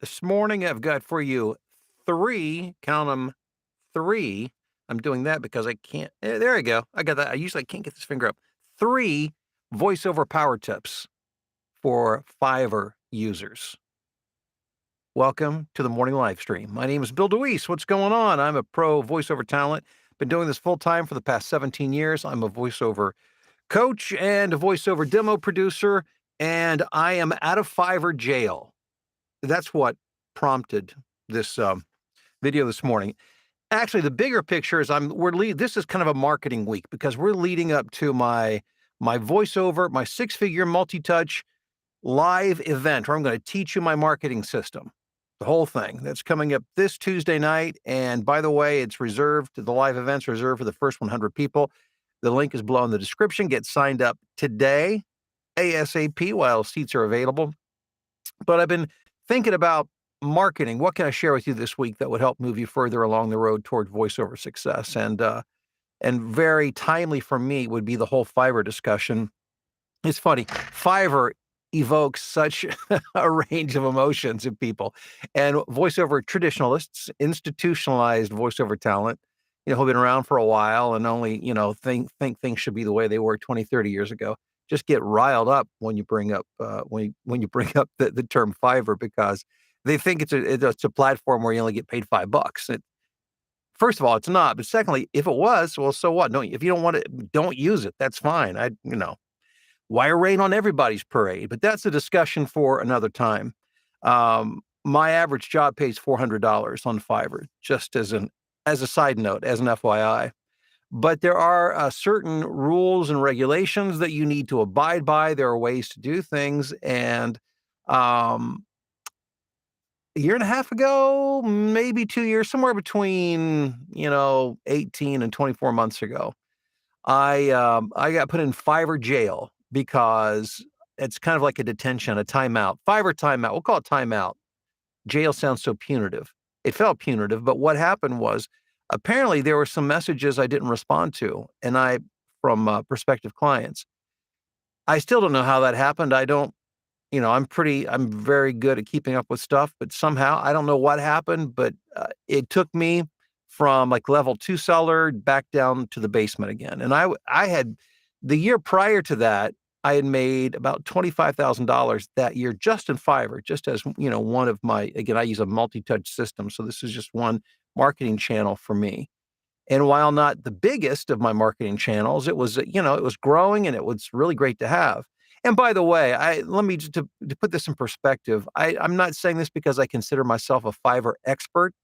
This morning, I've got for you three, count them, three. I'm doing that because I can't. There I go. I got that. I usually can't get this finger up. Three voiceover power tips for Fiverr users. Welcome to the morning live stream. My name is Bill DeWeese. What's going on? I'm a pro voiceover talent. Been doing this full time for the past 17 years. I'm a voiceover coach and a voiceover demo producer, and I am out of Fiverr jail. That's what prompted this video this morning. Actually, the bigger picture is this is kind of a marketing week because we're leading up to my voiceover, my six-figure multi-touch live event where I'm going to teach you my marketing system. The whole thing. That's coming up this Tuesday night. And by the way, it's reserved the live event's reserved for the first 100 people. The link is below in the description. Get signed up today, ASAP, while seats are available. But I've been thinking about marketing. What can I share with you this week that would help move you further along the road toward voiceover success? And very timely for me would be the whole Fiverr discussion. It's funny, Fiverr evokes such a range of emotions in people, and voiceover traditionalists, institutionalized voiceover talent, who've been around for a while and only, think things should be the way they were 20, 30 years ago, just get riled up when you bring up when you bring up the term Fiverr because they think it's a platform where you only get paid $5. First of all, it's not. But secondly, if it was, well, so what? No, if you don't want it, don't use it. That's fine. Why rain on everybody's parade? But that's a discussion for another time. My average job pays $400 on Fiverr, just as a side note, as an FYI. But there are certain rules and regulations that you need to abide by. There are ways to do things, and a year and a half ago, maybe 2 years, somewhere between 18 and 24 months ago, I got put in Fiverr jail because it's kind of like a detention, a timeout. Fiverr timeout. We'll call it timeout. Jail sounds so punitive. It felt punitive, but what happened was apparently there were some messages I didn't respond to, and from prospective clients. I still don't know how that happened. I don't, I'm very good at keeping up with stuff, but somehow I don't know what happened, but it took me from like level 2 seller back down to the basement again. And I had the year prior to that, I had made about $25,000 that year just in Fiverr, just as, one of again, I use a multi-touch system. So this is just one marketing channel for me. And while not the biggest of my marketing channels, it was, it was growing and it was really great to have. And by the way, let me just to put this in perspective. I'm not saying this because I consider myself a Fiverr expert.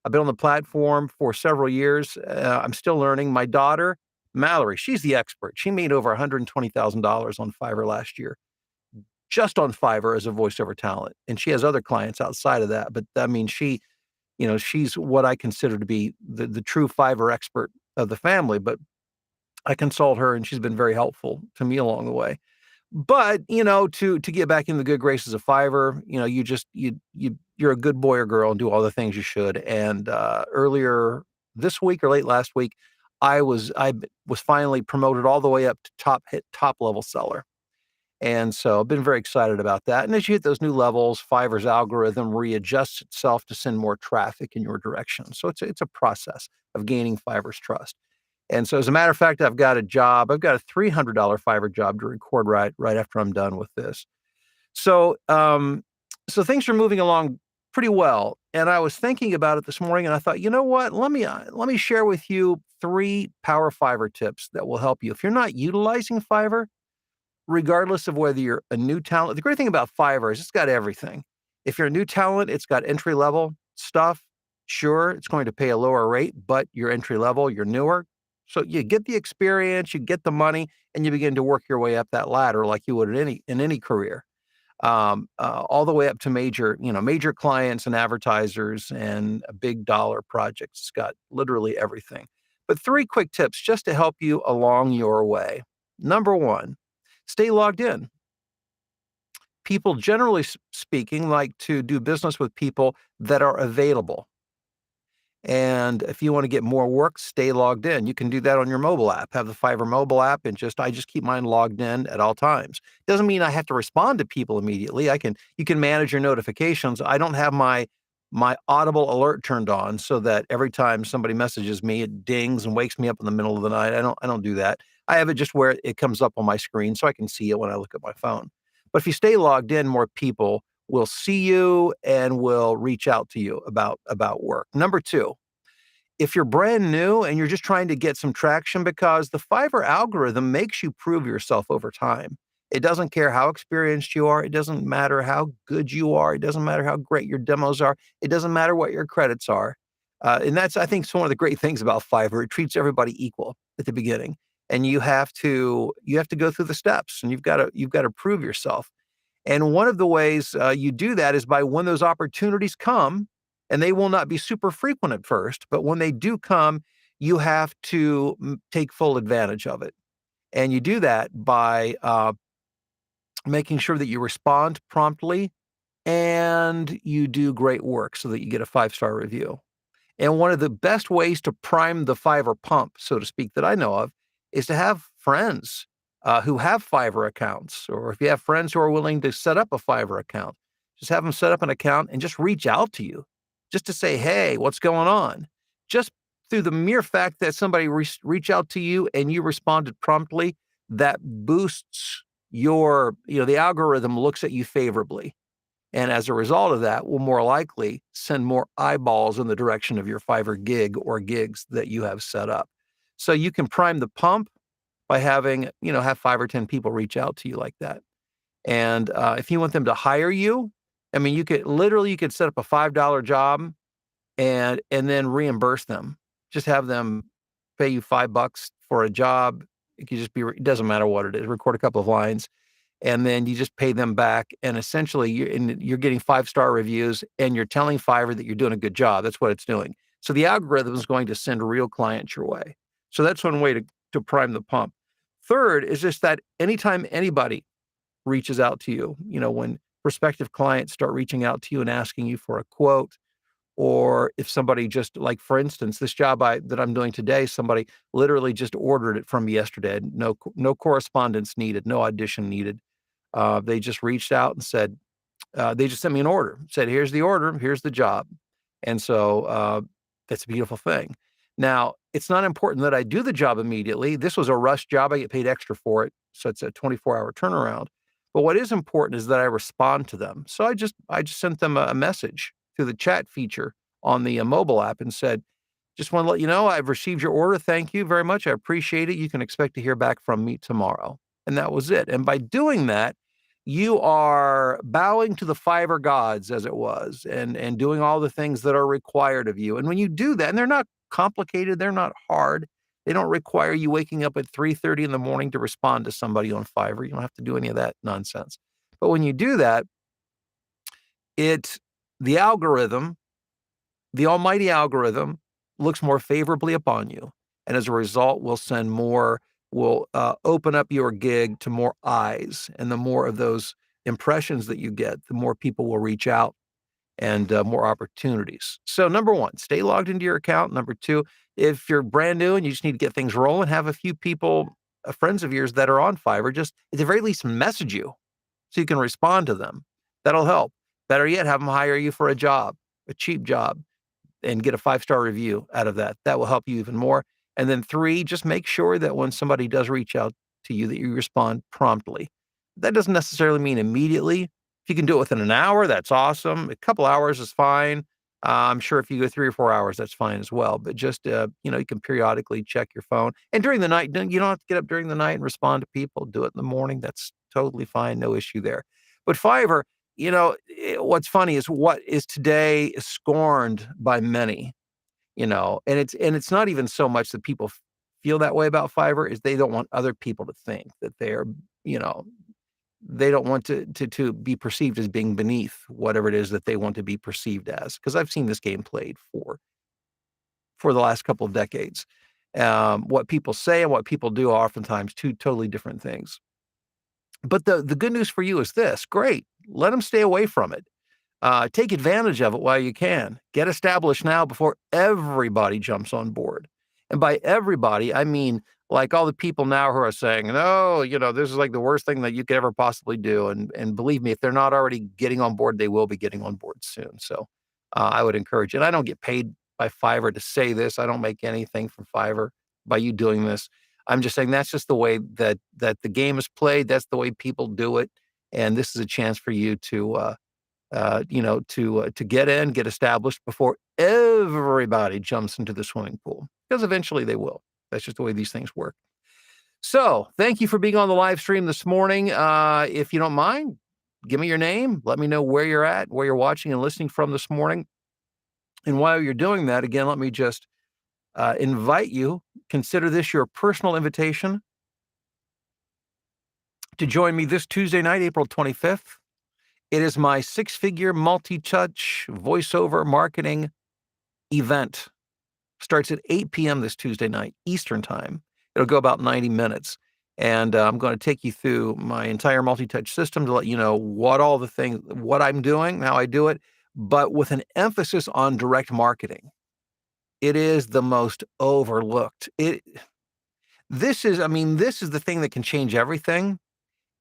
I've been on the platform for several years. I'm still learning. My daughter, Mallory, she's the expert. She made over $120,000 on Fiverr last year, just on Fiverr as a voiceover talent. And she has other clients outside of that. But I mean, she's what I consider to be the true Fiverr expert of the family. But I consult her, and she's been very helpful to me along the way. But, to get back in the good graces of Fiverr, you're a good boy or girl and do all the things you should. And earlier this week or late last week, I was finally promoted all the way up to top level seller. And so I've been very excited about that. And as you hit those new levels, Fiverr's algorithm readjusts itself to send more traffic in your direction. So it's a process of gaining Fiverr's trust. And so as a matter of fact, I've got a $300 Fiverr job to record right after I'm done with this. So so things are moving along pretty well. And I was thinking about it this morning and I thought, you know what? Let me share with you three power Fiverr tips that will help you. If you're not utilizing Fiverr, regardless of whether you're a new talent, the great thing about Fiverr is it's got everything. If you're a new talent, it's got entry level stuff. Sure, it's going to pay a lower rate, but you're entry level, you're newer. So you get the experience, you get the money, and you begin to work your way up that ladder like you would in any career, all the way up to major clients and advertisers and big dollar projects. It's got literally everything. But three quick tips just to help you along your way. Number one, stay logged in. People, generally speaking, like to do business with people that are available. And if you want to get more work, stay logged in. You can do that on your mobile app. Have the Fiverr mobile app, and I just keep mine logged in at all times. Doesn't mean I have to respond to people immediately. You can manage your notifications. I don't have my audible alert turned on so that every time somebody messages me, it dings and wakes me up in the middle of the night. I don't do that. I have it just where it comes up on my screen so I can see it when I look at my phone. But if you stay logged in, more people will see you and will reach out to you about work. Number two, if you're brand new and you're just trying to get some traction, because the Fiverr algorithm makes you prove yourself over time. It doesn't care how experienced you are. It doesn't matter how good you are. It doesn't matter how great your demos are. It doesn't matter what your credits are. And that's, I think, one of the great things about Fiverr. It treats everybody equal at the beginning, and you have to go through the steps, and you've got to prove yourself. And one of the ways you do that is by when those opportunities come, and they will not be super frequent at first, but when they do come, you have to take full advantage of it. And you do that by making sure that you respond promptly and you do great work so that you get a 5-star review. And one of the best ways to prime the Fiverr pump, so to speak, that I know of, is to have friends who have Fiverr accounts, or if you have friends who are willing to set up a Fiverr account, just have them set up an account and just reach out to you, just to say, "Hey, what's going on?" Just through the mere fact that somebody reach out to you and you responded promptly, that boosts the algorithm looks at you favorably. And as a result of that, will more likely send more eyeballs in the direction of your Fiverr gig or gigs that you have set up. So you can prime the pump by have 5 or 10 people reach out to you like that. And if you want them to hire you, I mean, you could set up a $5 job and then reimburse them. Just have them pay you $5 for a job. It doesn't matter what it is. Record a couple of lines, and then you just pay them back. And essentially, you're getting 5-star reviews, and you're telling Fiverr that you're doing a good job. That's what it's doing. So the algorithm is going to send real clients your way. So that's one way to prime the pump. Third is just that anytime anybody reaches out to you, when prospective clients start reaching out to you and asking you for a quote, or if somebody just, like, for instance, this job that I'm doing today, somebody literally just ordered it from me yesterday. No correspondence needed, no audition needed. They just reached out and said, they just sent me an order, said, "Here's the order, here's the job." And so that's a beautiful thing. Now, it's not important that I do the job immediately. This was a rush job. I get paid extra for it. So it's a 24-hour turnaround. But what is important is that I respond to them. So I just sent them a message through the chat feature on the mobile app and said, "Just want to let you know I've received your order. Thank you very much. I appreciate it. You can expect to hear back from me tomorrow." And that was it. And by doing that, you are bowing to the Fiverr gods, as it was, and doing all the things that are required of you. And when you do that, and they're not complicated, they're not hard. They don't require you waking up at 3:30 in the morning to respond to somebody on Fiverr. You don't have to do any of that nonsense. But when you do that, it the algorithm, the almighty algorithm, looks more favorably upon you, and as a result, will open up your gig to more eyes, and the more of those impressions that you get, the more people will reach out, and more opportunities. So number one, stay logged into your account. Number two, if you're brand new and you just need to get things rolling, have a few people, friends of yours that are on Fiverr, just at the very least message you so you can respond to them. That'll help. Better yet, have them hire you for a job, a cheap job, and get a 5-star review out of that. That will help you even more. And then 3, just make sure that when somebody does reach out to you, that you respond promptly. That doesn't necessarily mean immediately. If you can do it within an hour, that's awesome. A couple hours is fine. I'm sure if you go 3 or 4 hours, that's fine as well. But just, you can periodically check your phone. And during the night, you don't have to get up during the night and respond to people. Do it in the morning. That's totally fine. No issue there. But Fiverr, what's funny is what is today scorned by many, and it's not even so much that people feel that way about Fiverr, is they don't want other people to think that you know, they don't want to be perceived as being beneath whatever it is that they want to be perceived as. Because I've seen this game played for the last couple of decades. What people say and what people do are oftentimes two totally different things. But the good news for you is this: great, let them stay away from it. Take advantage of it while you can. Get established now before everybody jumps on board. And by everybody, I mean like all the people now who are saying, no, this is like the worst thing that you could ever possibly do. And believe me, if they're not already getting on board, they will be getting on board soon. So I would encourage it. I don't get paid by Fiverr to say this. I don't make anything from Fiverr by you doing this. I'm just saying that's just the way that the game is played. That's the way people do it. And this is a chance for you to get in, get established before everybody jumps into the swimming pool, because eventually they will. That's just the way these things work. So thank you for being on the live stream this morning. If you don't mind, give me your name. Let me know where you're at, where you're watching and listening from this morning. And while you're doing that, again, let me just invite you, consider this your personal invitation to join me this Tuesday night, April 25th. It is my six-figure multi-touch voiceover marketing event. Starts at 8 p.m. this Tuesday night, Eastern time. It'll go about 90 minutes. And I'm going to take you through my entire multi-touch system to let you know what I'm doing, how I do it, but with an emphasis on direct marketing. It is the most overlooked. This is the thing that can change everything.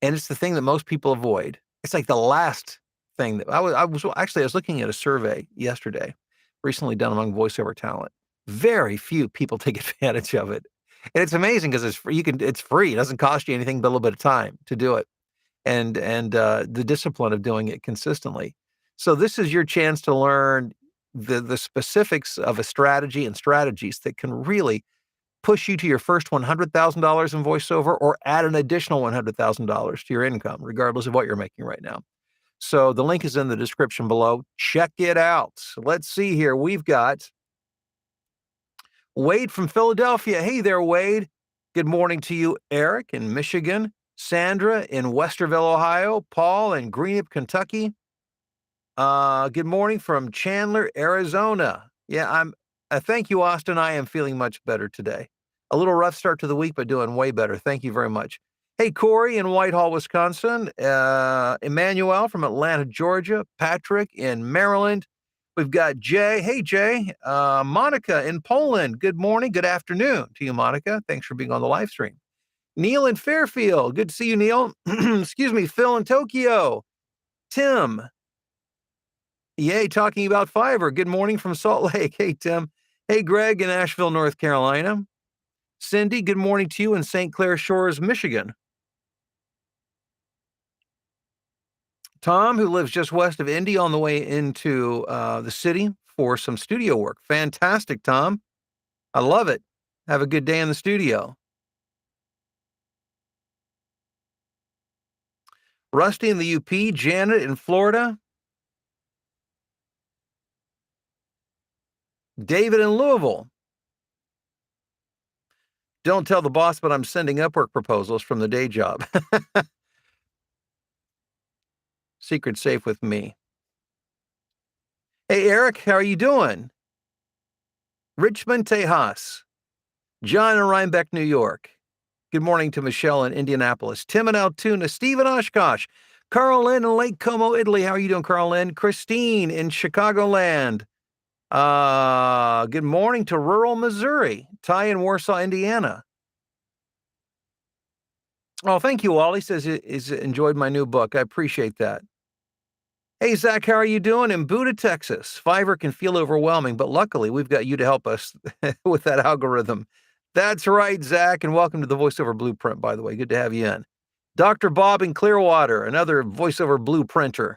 And it's the thing that most people avoid. It's like the last thing that I was looking at a survey yesterday, recently done among voiceover talent. Very few people take advantage of it. And it's amazing because it's free. It doesn't cost you anything but a little bit of time to do it. And the discipline of doing it consistently. So this is your chance to learn the specifics of a strategy and strategies that can really push you to your first $100,000 in voiceover or add an additional $100,000 to your income, regardless of what you're making right now. So the link is in the description below. Check it out. Let's see here. We've got Wade from Philadelphia. Hey there, Wade. Good morning to you, Eric in Michigan, Sandra in Westerville, Ohio, Paul in Greenup, Kentucky. Good morning from Chandler, Arizona. Yeah, thank you, Austin. I am feeling much better today. A little rough start to the week, but doing way better. Thank you very much. Hey, Corey in Whitehall, Wisconsin. Emmanuel from Atlanta, Georgia. Patrick in Maryland. We've got Jay. Hey, Jay. Monica in Poland. Good morning. Good afternoon to you, Monica. Thanks for being on the live stream. Neil in Fairfield. Good to see you, Neil. Excuse me. Phil in Tokyo. Tim. Yay, talking about Fiverr. Good morning from Salt Lake. Hey, Tim. Hey, Greg in Asheville, North Carolina. Cindy, good morning to you in St. Clair Shores, Michigan. Tom, who lives just west of Indy, on the way into the city for some studio work. Fantastic, Tom. I love it. Have a good day in the studio. Rusty in the UP, Janet in Florida. David in Louisville. Don't tell the boss, but I'm sending Upwork proposals from the day job. Secret safe with me. Hey, Eric, how are you doing? Richmond, Tejas. John in Rhinebeck, New York. Good morning to Michelle in Indianapolis. Tim in Altoona. Steve in Oshkosh. Carl Lynn in Lake Como, Italy. How are you doing, Carl Lynn? Christine in Chicagoland. Good morning to rural Missouri. Ty in Warsaw, Indiana. Oh, thank you, Wally. Says he's enjoyed my new book. I appreciate that. Hey, Zach, how are you doing? In Buda, Texas. Fiverr can feel overwhelming, but luckily we've got you to help us with that algorithm. That's right, Zach, and welcome to the VoiceOver Blueprint, by the way. Good to have you in. Dr. Bob in Clearwater, another VoiceOver Blueprinter.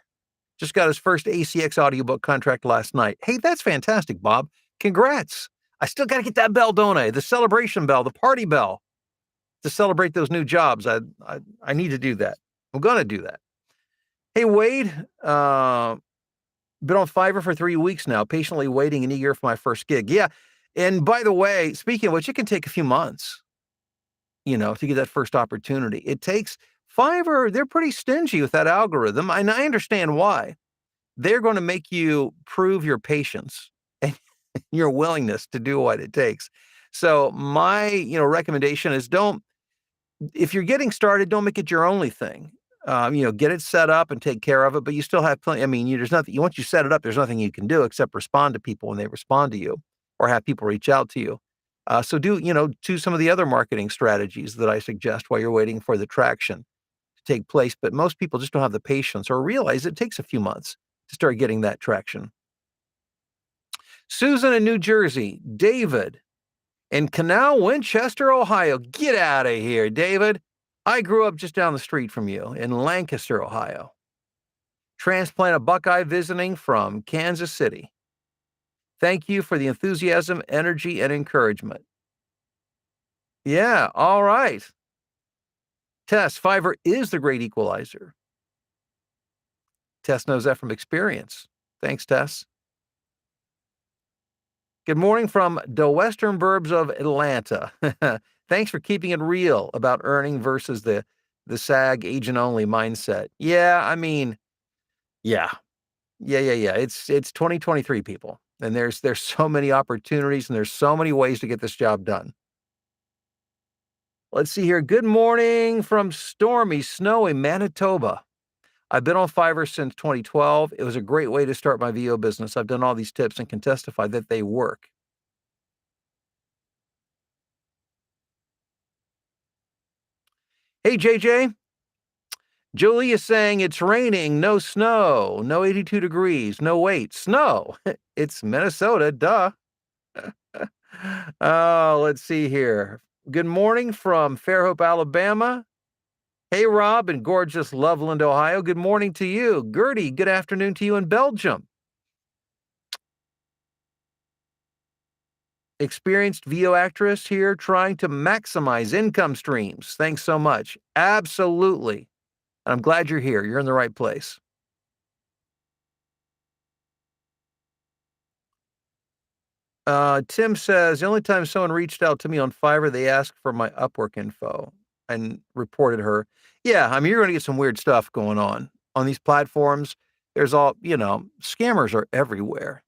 Just got his first ACX audiobook contract last night. Hey, that's fantastic, Bob. Congrats. I still got to get that bell, don't I? The celebration bell, the party bell, to celebrate those new jobs. I need to do that. I'm going to do that. Hey, Wade, been on Fiverr for 3 weeks now, patiently waiting and eager for my first gig. Yeah. And by the way, speaking of which, it can take a few months, to get that first opportunity. It takes Fiverr. They're pretty stingy with that algorithm. And I understand why. They're going to make you prove your patience and your willingness to do what it takes. So my, recommendation is if you're getting started, don't make it your only thing. Get it set up and take care of it, but you still have plenty. I mean, there's nothing. Once you set it up, there's nothing you can do except respond to people when they respond to you, or have people reach out to you. So do some of the other marketing strategies that I suggest while you're waiting for the traction to take place. But most people just don't have the patience or realize it takes a few months to start getting that traction. Susan in New Jersey, David in Canal, Winchester, Ohio. Get out of here, David. I grew up just down the street from you in Lancaster, Ohio. Transplant a Buckeye visiting from Kansas City. Thank you for the enthusiasm, energy, and encouragement. Yeah, all right. Tess, Fiverr is the great equalizer. Tess knows that from experience. Thanks, Tess. Good morning from the western burbs of Atlanta. Thanks for keeping it real about earning versus the SAG agent only mindset. Yeah, I mean, yeah. Yeah. It's 2023, people. And there's so many opportunities and there's so many ways to get this job done. Let's see here. Good morning from stormy, snowy Manitoba. I've been on Fiverr since 2012. It was a great way to start my VO business. I've done all these tips and can testify that they work. Hey, JJ. Julie is saying it's raining, no snow, no 82 degrees, no wait, snow. It's Minnesota, duh. Oh, let's see here. Good morning from Fairhope, Alabama. Hey, Rob in gorgeous Loveland, Ohio. Good morning to you. Gertie, good afternoon to you in Belgium. Experienced VO actress here trying to maximize income streams. Thanks so much. Absolutely. I'm glad you're here. You're in the right place. Tim says, the only time someone reached out to me on Fiverr, they asked for my Upwork info and reported her. Yeah, I mean, you're going to get some weird stuff going on these platforms. There's scammers are everywhere.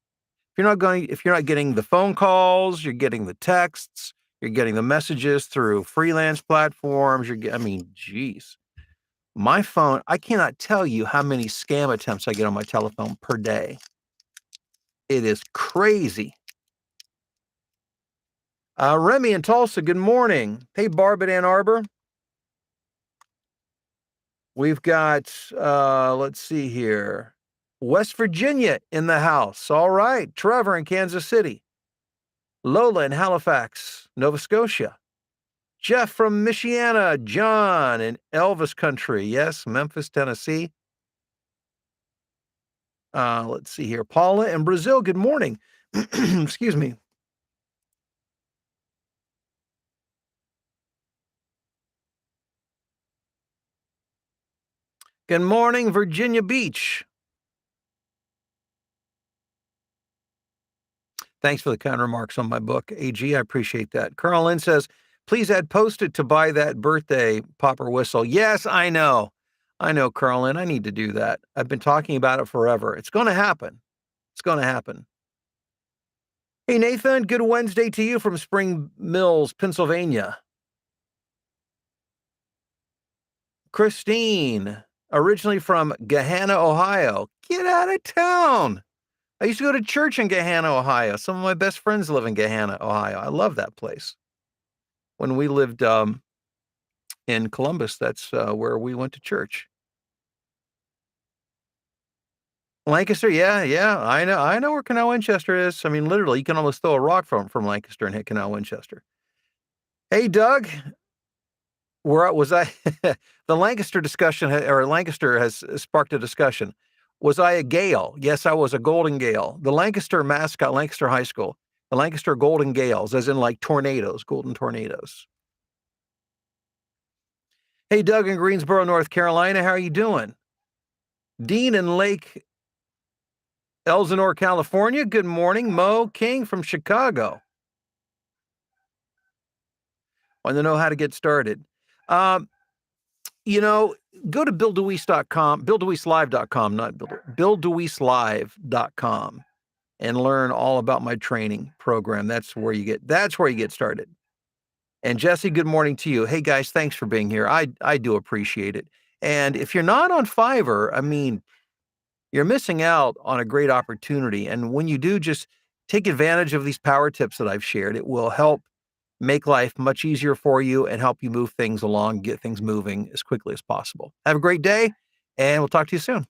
If you're not getting the phone calls, you're getting the texts, you're getting the messages through freelance platforms. Geez. My phone, I cannot tell you how many scam attempts I get on my telephone per day. It is crazy. Remy in Tulsa, good morning. Hey, Barb at Ann Arbor. We've got, let's see here, West Virginia in the house. All right. Trevor in Kansas City. Lola in Halifax, Nova Scotia. Jeff from Michiana. John in Elvis country. Yes, Memphis, Tennessee. Let's see here. Paula in Brazil, good morning. Excuse me. Good morning, Virginia Beach. Thanks for the kind remarks on my book, AG. I appreciate that. Colonel Lynn says, please add Post-it to buy that birthday popper whistle. Yes, I know. I know, Colonel Lynn. I need to do that. I've been talking about it forever. It's going to happen. It's going to happen. Hey, Nathan, good Wednesday to you from Spring Mills, Pennsylvania. Christine, originally from Gahanna, Ohio. Get out of town. I used to go to church in Gahanna, Ohio. Some of my best friends live in Gahanna, Ohio. I love that place. When we lived in Columbus, that's where we went to church. Lancaster, yeah. I know where Canal Winchester is. I mean, literally, you can almost throw a rock from Lancaster and hit Canal Winchester. Hey, Doug, where was I? The Lancaster discussion, or Lancaster has sparked a discussion. Was I a Gale? Yes, I was a Golden Gale. The Lancaster mascot, Lancaster High School, the Lancaster Golden Gales, as in like tornadoes, golden tornadoes. Hey, Doug in Greensboro, North Carolina, how are you doing? Dean in Lake Elsinore, California, good morning. Mo King from Chicago. Want to know how to get started? Go to BillDeweese.com, BillDeweeseLive.com, not BillDeweeseLive.com, and learn all about my training program. That's where you get started. And Jesse, good morning to you. Hey guys, thanks for being here. I do appreciate it. And if you're not on Fiverr, I mean, you're missing out on a great opportunity. And when you do, just take advantage of these power tips that I've shared. It will help make life much easier for you and help you move things along, get things moving as quickly as possible. Have a great day, and we'll talk to you soon.